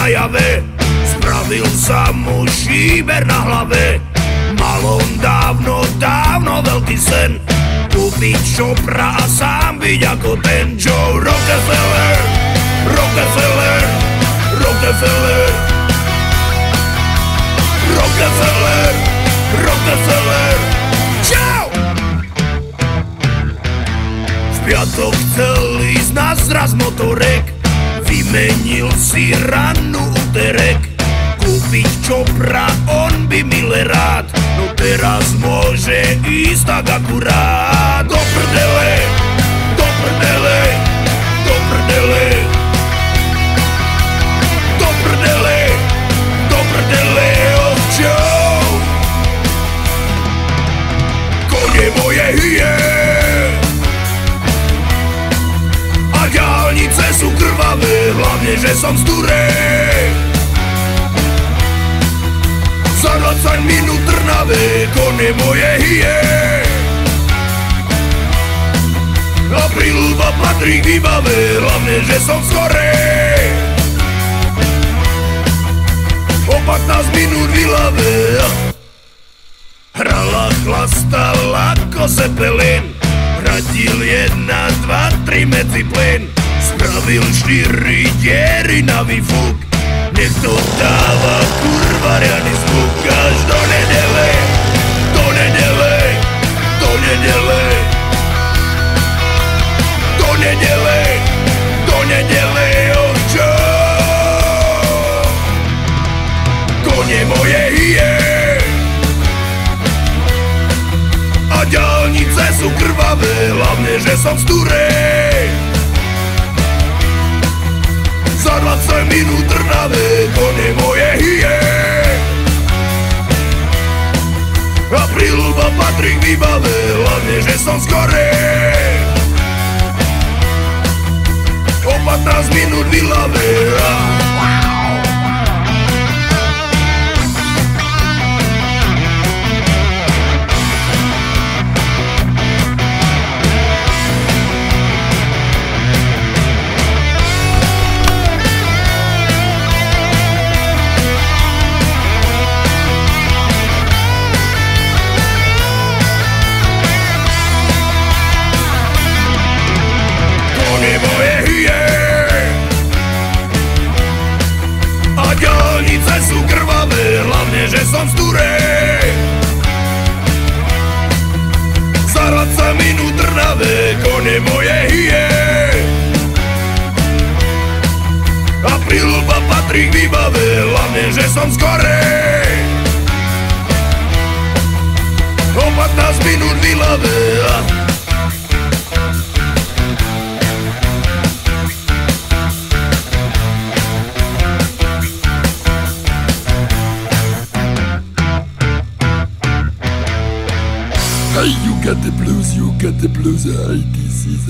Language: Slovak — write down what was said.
na jave. Spravil sa mu šíber na hlave. Mal on dávno, dávno veľký sen, kúpiť šopra a sám byť ako ten Joe Rockefeller. Rockefeller, Rockefeller, Rockefeller, Rockefeller. Čau! V piatok chcel ísť na zraz motorek, vymenil si ranú úterek, kúpiť čopra on by mile rád, no teraz môže ísť tak akurát. Do prdele, do prdele, do prdele, do prdele, do prdele, oh Joe. Kone moje hyje a diaľnice sú krvavé, hlavne že som z Turej. Za 20 minút Trnave, kone moje hyje a príľuba patrí k výbave, hlavne že som skorej. O 15 minút v Ilave hrala, chlastala ako Zeppelin, radil 1, 2, 3 medzi plyn, spravil 4 diery na výfuk, nech to dáva kurva riadny zvuk až do nedele, do nedele, do nedele, do nedele, do nedele, oh Joe. Kone moje hyje a diaľnice sú krvavé, hlavne že som z Turej. Za 20 minút Trnave, kone moje hyje a príľuba patrí k výbave, hlavne že som skorej. O 15 minút v Ilave. Diaľnice sú krvavé, hlavne že som z Turej. Za 20 minút Trnave, kone moje hyje a príľuba patrí k výbave, hlavne že som skorej. O 15 minút v Ilave. Hey, you got the blues, I this is